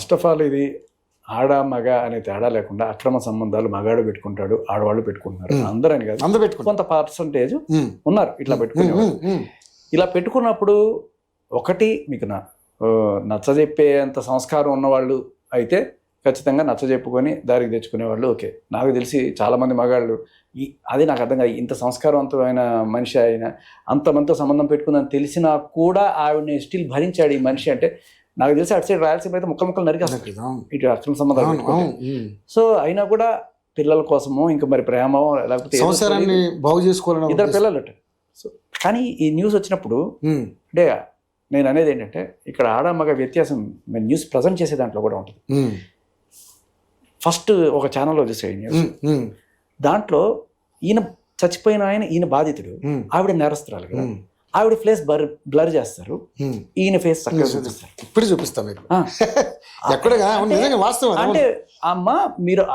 First of all ఇది ఆడ మగ అనే తేడా లేకుండా అక్రమ సంబంధాలు మగాడు పెట్టుకుంటాడు, ఆడవాళ్ళు పెట్టుకుంటున్నారు. అందరని కాదు, అందరూ పెట్టుకుంటారు. కొంత పర్సంటేజ్ ఉన్నారు ఇట్లా పెట్టుకునేవాళ్ళు. ఇలా పెట్టుకున్నప్పుడు ఒకటి మీకు నచ్చజెప్పేంత సంస్కారం ఉన్నవాళ్ళు అయితే ఖచ్చితంగా నచ్చజెప్పుకొని దారికి తెచ్చుకునేవాళ్ళు ఓకే. నాకు తెలిసి చాలామంది మగాళ్ళు అది నాకు అర్థం కాదు, ఇంత సంస్కారవంతమైన మనిషి అయినా అంతమందితో సంబంధం పెట్టుకుందని తెలిసినా కూడా ఆవిడని స్టిల్ భరించాడు ఈ మనిషి అంటే నాకు తెలిసి అటు సైడ్ రాయలసీమ అయితే ముక్కలు నరికేస్తాం ఇటు అక్రమ సంబంధాలు. సో అయినా కూడా పిల్లల కోసమో ఇంకా మరి ప్రేమ లేకపోతే సంసారాన్ని బాగు చేసుకోవాలని ఇద్దరు పిల్లలు. సో కానీ ఈ న్యూస్ వచ్చినప్పుడు అంటే నేను అనేది ఏంటంటే ఇక్కడ ఆడ మగ వ్యత్యాసం న్యూస్ ప్రజెంట్ చేసే దాంట్లో కూడా ఉంటుంది. ఫస్ట్ ఒక ఛానల్లో చూసే న్యూస్, దాంట్లో ఈయన చచ్చిపోయిన ఈయన బాధితుడు, ఆవిడ నేరస్తురాలు కదా, ఆవిడ ఫేస్ బ్లర్ చేస్తారు, ఈయన ఫేస్ చక్కగా చూపిస్తారు. ఇప్పుడు చూపిస్తాం అంటే అమ్మ మీరు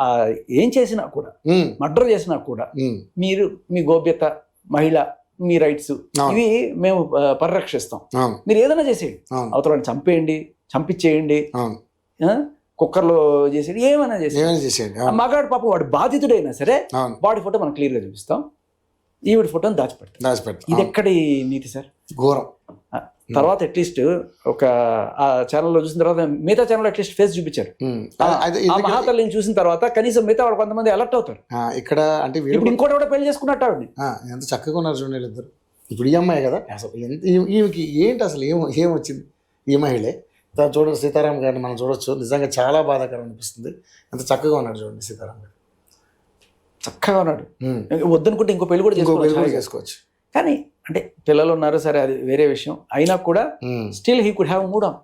ఏం చేసినా కూడా, మర్డర్ చేసినా కూడా మీరు మీ గోప్యత, మహిళ, మీ రైట్స్ ఇవి మేము పరిరక్షిస్తాం. మీరు ఏదైనా చేసేయండి, అవతలని చంపేయండి, చంపించేయండి, కుక్కర్లో చేసేది, ఏమైనా చేసేయండి. మగాడు పాపం వాడు బాధితుడైనా సరే వాడి ఫోటో మనం క్లియర్గా చూపిస్తాం, ఈవిడ ఫోటోని దాచిపెడతాం. ఇది ఎక్కడి నీతి సార్? ఘోరం. తర్వాత అట్లీస్ట్ ఒక ఆ ఛానల్లో చూసిన తర్వాత మిగతా ఛానల్ అట్లీస్ట్ ఫేస్ చూపించారు. ఆ మహాతల్లిని చూసిన తర్వాత కనీసం మిగతా వాళ్ళు కొంతమంది అలర్ట్ అవుతారు. ఇక్కడ అంటే ఇప్పుడు ఇంకోటి కూడా పెళ్లి చేసుకున్నట్టు ఆవిడ ఎంత చక్కగా ఉన్నారు చూడండి ఇద్దరు. ఇప్పుడు ఈ అమ్మాయి కదా అసలు ఈమెకి ఏంటి అసలు ఏమొచ్చింది? ఈ మహిళే చూడండి, సీతారాం గారిని మనం చూడొచ్చు. నిజంగా చాలా బాధాకరం అనిపిస్తుంది. ఎంత చక్కగా ఉన్నాడు చూడండి సీతారాం గారు, చక్కగా ఉన్నాడు. వద్దనుకుంటే ఇంకో పెళ్లి కూడా చేసుకోవచ్చు. కానీ అంటే పిల్లలు ఉన్నారు సరే, అది వేరే విషయం. అయినా కూడా still he could have mood on.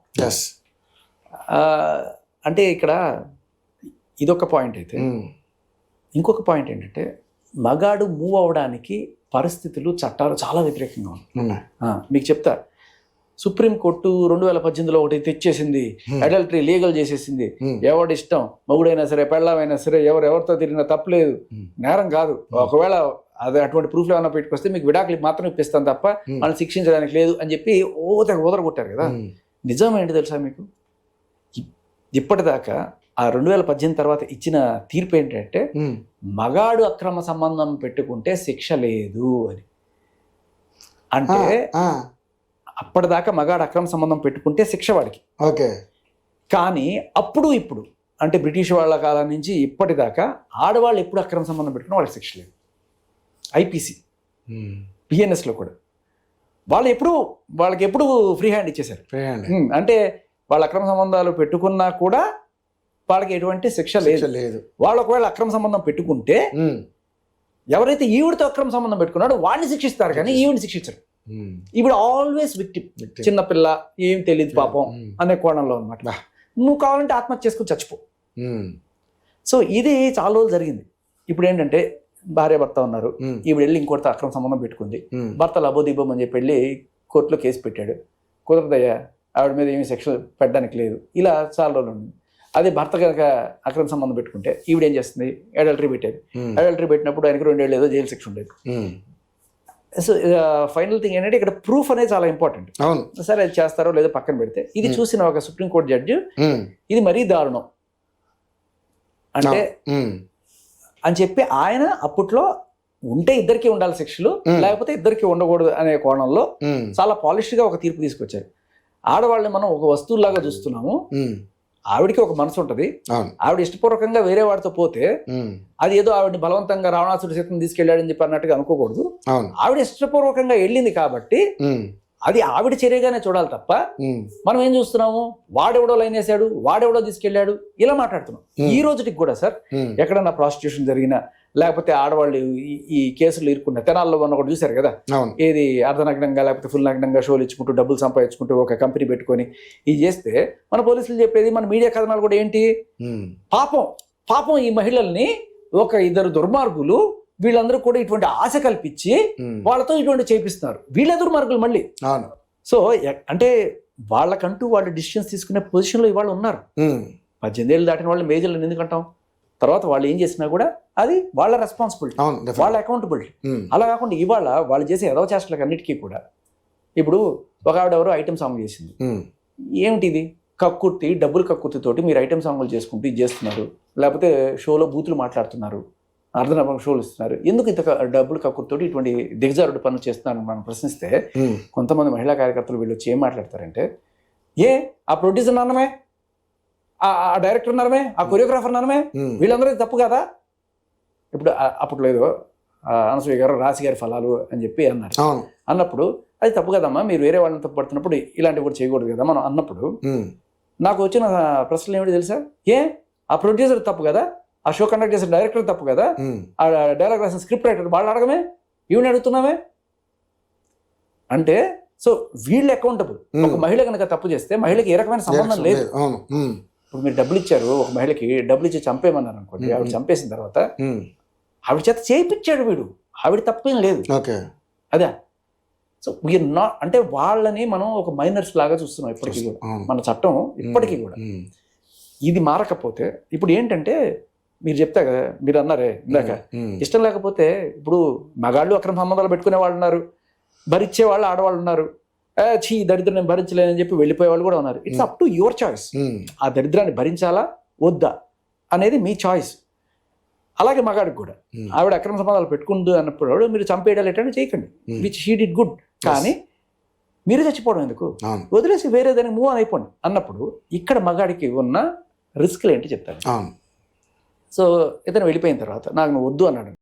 అంటే ఇక్కడ ఇదొక పాయింట్ అయితే, ఇంకొక పాయింట్ ఏంటంటే మగాడు మూవ్ అవ్వడానికి పరిస్థితులు, చట్టాలు చాలా వ్యతిరేకంగా ఉన్నాయి. మీకు చెప్తా, సుప్రీంకోర్టు 2018లో ఒకటి తెచ్చేసింది, అడల్టరీ లీగల్ చేసేసింది. ఎవడిష్టం, మగుడైనా సరే పెళ్ళమైనా సరే ఎవరితో తిరిగినా తప్పలేదు, నేరం కాదు. ఒకవేళ అది అటువంటి ప్రూఫ్లు ఏమైనా పెట్టుకొస్తే మీకు విడాకులు మాత్రం ఇప్పిస్తాను తప్ప మనం శిక్షించడానికి లేదు అని చెప్పి ఓదరగొట్టారు కదా. నిజం ఏంటి తెలుసా మీకు? ఇప్పటిదాకా ఆ 2018 తర్వాత ఇచ్చిన తీర్పు ఏంటంటే మగాడు అక్రమ సంబంధం పెట్టుకుంటే శిక్ష లేదు అని. అంటే అప్పటిదాకా మగాడు అక్రమ సంబంధం పెట్టుకుంటే శిక్ష వాడికి. ఓకే. కానీ ఇప్పుడు అంటే బ్రిటిష్ వాళ్ళ కాలం నుంచి ఇప్పటిదాకా ఆడవాళ్ళు ఎప్పుడు అక్రమ సంబంధం పెట్టుకున్నా వాళ్ళకి శిక్ష లేదు. ఐపీసీ, పిఎన్ఎస్లో కూడా వాళ్ళకి ఎప్పుడు ఫ్రీ హ్యాండ్ ఇచ్చేశారు. అంటే వాళ్ళ అక్రమ సంబంధాలు పెట్టుకున్నా కూడా వాళ్ళకి ఎటువంటి శిక్ష లేదు. వాళ్ళు ఒకవేళ అక్రమ సంబంధం పెట్టుకుంటే ఎవరైతే ఈవిడితో అక్రమ సంబంధం పెట్టుకున్నాడో వాడిని శిక్షిస్తారు, కానీ ఈవిడిని శిక్షించరు. ఇప్పుడు ఆల్వేస్ విక్టిమ్, చిన్నపిల్ల, ఏం తెలియదు పాపం అనే కోణంలో అనమాట. నువ్వు కావాలంటే ఆత్మహత్య చేసుకుని చచ్చిపో. సో ఇది చాలా రోజులు జరిగింది. ఇప్పుడు ఏంటంటే భార్య భర్త ఉన్నారు, ఈవిడ వెళ్ళి ఇంకోటితో అక్రమ సంబంధం పెట్టుకుంది, భర్త లబోదీపం అని చెప్పి వెళ్ళి కోర్టులో కేసు పెట్టాడు. కుదరదయ్యా, ఆవిడ మీద ఏమి శిక్ష పెట్టడానికి లేదు, ఇలా చాలా రోజులు ఉంది. అదే భర్త కనుక అక్రమ సంబంధం పెట్టుకుంటే ఈవిడ ఏం చేస్తుంది? అడల్టరీ పెట్టేది. అడల్టరీ పెట్టినప్పుడు ఆయనకి 2 ఏళ్ళు ఏదో జైలు శిక్ష ఉండేది. సో ఫైనల్ థింగ్ ఏంటంటే ఇక్కడ ప్రూఫ్ అనేది చాలా ఇంపార్టెంట్. సరే అది చేస్తారో లేదో పక్కన పెడితే, ఇది చూసిన ఒక సుప్రీంకోర్టు జడ్జి ఇది మరీ దారుణం అంటే అని చెప్పి ఆయన అప్పట్లో ఉంటే ఇద్దరికి ఉండాలి శిక్షలు, లేకపోతే ఇద్దరికి ఉండకూడదు అనే కోణంలో చాలా పాలిష్డ్ గా ఒక తీర్పు తీసుకొచ్చారు. ఆడవాళ్ళని మనం ఒక వస్తువులాగా చూస్తున్నాము, ఆవిడికి ఒక మనసు ఉంటది, ఆవిడ ఇష్టపూర్వకంగా వేరే వాడితో పోతే అది ఏదో ఆవిడని బలవంతంగా రావణాసుడి సీతను తీసుకెళ్ళాడని చెప్పి అన్నట్టుగా అనుకోకూడదు. ఆవిడ ఇష్టపూర్వకంగా వెళ్ళింది కాబట్టి అది ఆవిడ చర్యగానే చూడాలి తప్ప మనం ఏం చూస్తున్నాము, వాడెవడో లైన్ వేసాడు, వాడెవడో తీసుకెళ్లాడు, ఇలా మాట్లాడుతున్నాం. ఈ రోజుకి కూడా సార్ ఎక్కడన్నా ప్రాస్టిట్యూషన్ జరిగినా లేకపోతే ఆడవాళ్ళు ఈ కేసులు ఇరుక్కున్న తెనాల్లో మనం ఒకటి చూశారు కదా, ఏది అర్ధనగ్నంగా లేకపోతే ఫుల్ నగ్నంగా షోలు ఇచ్చుకుంటూ డబ్బులు సంపాదించుకుంటూ ఒక కంపెనీ పెట్టుకొని ఇది చేస్తే మన పోలీసులు చెప్పేది, మన మీడియా కథనాలు కూడా ఏంటి, పాపం ఈ మహిళల్ని ఒక ఇద్దరు దుర్మార్గులు వీళ్ళందరూ కూడా ఇటువంటి ఆశ కల్పించి వాళ్ళతో ఇటువంటి చేపిస్తున్నారు. వీళ్ళ దుర్మార్గులు మళ్ళీ. సో అంటే వాళ్ళకంటూ వాళ్ళు డిసిషన్స్ తీసుకునే పొజిషన్లో ఇవాళ ఉన్నారు. 18 ఏళ్ళు దాటిన వాళ్ళు మేజర్లను ఎందుకంటాం? తర్వాత వాళ్ళు ఏం చేసినా కూడా అది వాళ్ళ రెస్పాన్సిబిలిటీ, వాళ్ళ అకౌంటబిలిటీ. అలా కాకుండా ఇవాళ వాళ్ళు చేసే ఎదవ చేష్టలకు అన్నిటికీ కూడా ఇప్పుడు ఒక ఆవిడ ఎవరో ఐటమ్ సాంగ్ చేసింది, ఏమిటి ఇది? కక్కుర్తి, డబ్బులు కక్కుర్తితోటి మీరు ఐటమ్ సాంగులు చేసుకుంటూ ఇది చేస్తున్నారు, లేకపోతే షోలో బూతులు మాట్లాడుతున్నారు, అర్ధనపం షోలు ఇస్తున్నారు, ఎందుకు ఇంత డబ్బులు కక్కుర్తితోటి ఇటువంటి దిగజారుడు పనులు చేస్తున్నారని మనం ప్రశ్నిస్తే కొంతమంది మహిళా కార్యకర్తలు వీళ్ళు వచ్చి ఏం మాట్లాడతారంటే, ఆ ప్రొడ్యూసర్ నాన్నమే, ఆ డైరెక్టర్ నాన్నమే, ఆ కొరియోగ్రాఫర్ నాన్నమే, వీళ్ళందరూ తప్పు కదా. ఇప్పుడు అప్పుడు లేదు అనసూయ గారు రాశి గారి ఫలాలు అని చెప్పి అన్నారు. అన్నప్పుడు అది తప్పు కదమ్మా, మీరు వేరే వాళ్ళని తప్పు పడుతున్నప్పుడు ఇలాంటివి కూడా చేయకూడదు కదా మనం అన్నప్పుడు నాకు వచ్చిన ప్రశ్నలు ఏమిటి తెలుసా, ఆ ప్రొడ్యూసర్ తప్పు కదా, ఆ షో కండక్ట్ చేసిన డైరెక్టర్ తప్పు కదా, ఆ డైలాగ్ రాసిన స్క్రిప్ట్ రైటర్ వాళ్ళు అడగమే, ఈవిని అడుగుతున్నామే అంటే. సో వీళ్ళు అకౌంటబుల్. ఒక మహిళ కనుక తప్పు చేస్తే మహిళకి ఏ రకమైన సంబంధం లేదు. ఇప్పుడు మీరు డబ్బులు ఇచ్చారు, ఒక మహిళకి డబ్బులు ఇచ్చి చంపేయమన్నారు అనుకోండి, ఆవిడ చంపేసిన తర్వాత ఆవిడ చేత చేయించాడు వీడు, ఆవిడ తప్పేం లేదు. అదే. సో వీఆర్ నాట్, అంటే వాళ్ళని మనం ఒక మైనర్స్ లాగా చూస్తున్నాం ఇప్పటికీ కూడా, మన చట్టం ఇప్పటికీ కూడా. ఇది మారకపోతే ఇప్పుడు ఏంటంటే మీరు చెప్తా కదా, మీరు అన్నారే ఇందాక, ఇష్టం లేకపోతే ఇప్పుడు మగాళ్ళు అక్రమ సంబంధాలు పెట్టుకునే వాళ్ళు ఉన్నారు, భరించే వాళ్ళు ఆడవాళ్ళు ఉన్నారు, చీ దరిద్రం నేను భరించలేనని చెప్పి వెళ్ళిపోయే వాళ్ళు కూడా ఉన్నారు. It's up to your choice. ఆ దరిద్రాన్ని భరించాలా వద్దా అనేది మీ చాయిస్. అలాగే మగాడికి కూడా ఆవిడ అక్రమ సంబంధాలు పెట్టుకుందు అన్నప్పుడు మీరు చంపేయడాలు ఎట్లా చేయకండి, విచ్ హీ డిడ్ గుడ్, కానీ మీరు చచ్చిపోవడం ఎందుకు, వదిలేసి వేరేదాన్ని మూవ్ ఆన్ అయిపోండి అన్నప్పుడు ఇక్కడ మగాడికి ఉన్న రిస్క్లు ఏంటి చెప్తాను. సో ఇతను వెళ్ళిపోయిన తర్వాత నాకు నువ్వు వద్దు అన్నాడు.